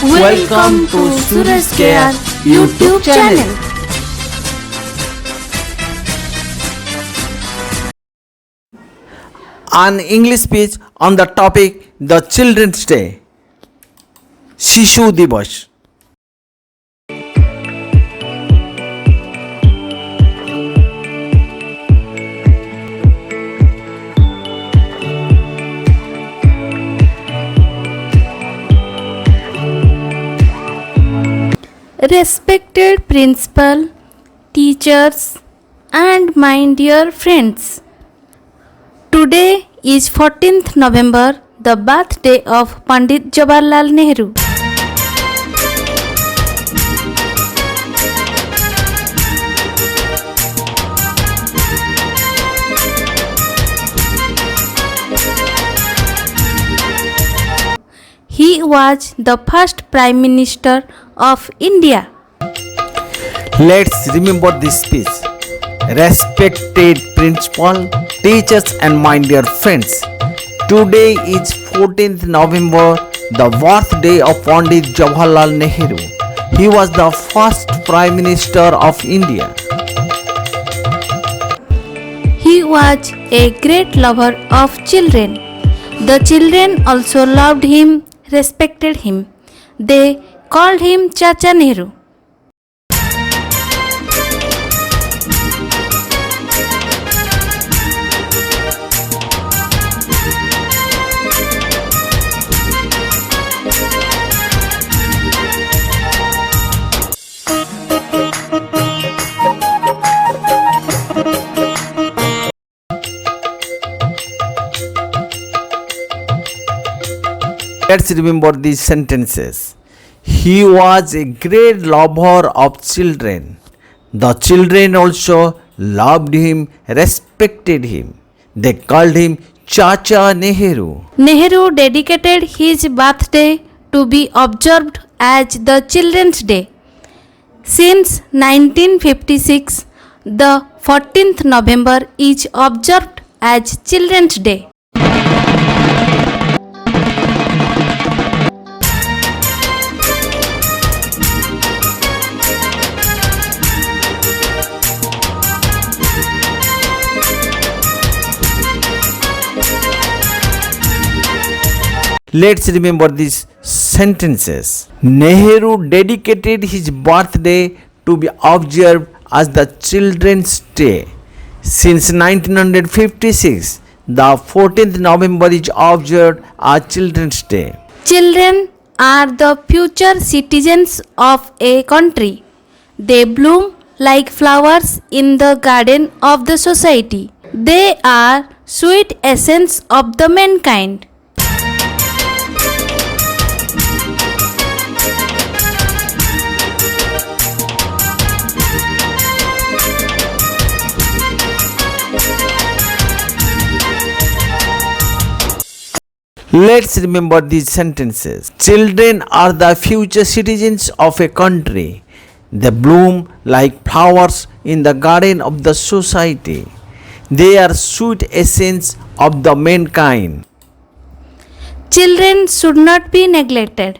Welcome to Suraj YouTube channel. An English speech on the topic the Children's Day. Shishu Divas. Respected principal, teachers, and my dear friends. Today is 14th November, the birthday of Pandit Jawaharlal Nehru. He was the first Prime Minister of India. Let's remember this speech. Respected principal, teachers, and my dear friends. Today is 14th November, the birthday of Pandit Jawaharlal Nehru. He was the first Prime Minister of India. He was a great lover of children. The children also loved him, respected him. They called him Chacha Nehru. Let's remember these sentences. He was a great lover of children. The children also loved him, respected him. They called him Chacha Nehru. Nehru dedicated his birthday to be observed as the Children's Day. Since 1956, the 14th November is observed as Children's Day. Let's remember these sentences. Nehru dedicated his birthday to be observed as the Children's Day. Since 1956, the 14th November is observed as Children's Day. Children are the future citizens of a country. They bloom like flowers in the garden of the society. They are sweet essence of the mankind. Let's remember these sentences. Children are the future citizens of a country. They bloom like flowers in the garden of the society. They are sweet essence of the mankind. Children should not be neglected.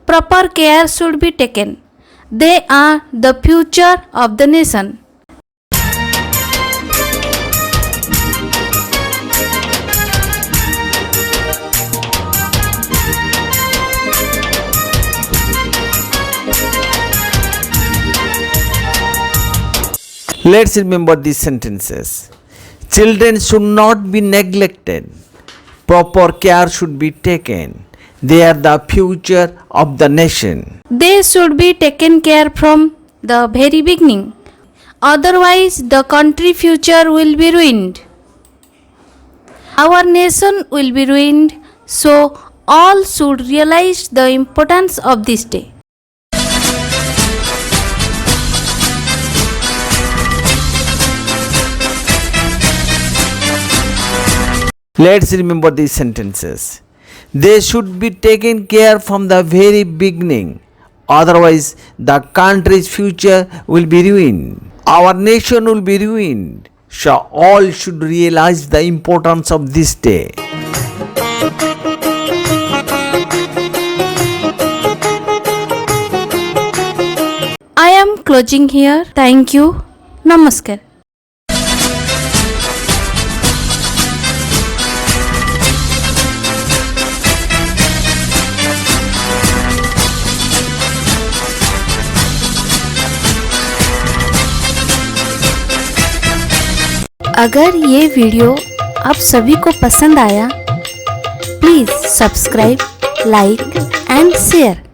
Proper care should be taken. They are the future of the nation. Let's remember these sentences. Children should not be neglected. Proper care should be taken. They are the future of the nation. They should be taken care from the very beginning. Otherwise, the country future will be ruined. Our nation will be ruined, so all should realize the importance of this day. Let's remember these sentences. They should be taken care from the very beginning. Otherwise, the country's future will be ruined. Our nation will be ruined. So all should realize the importance of this day. closing here. Thank you. Namaskar. अगर ये video आप सभी को पसंद आया, please subscribe, like and share.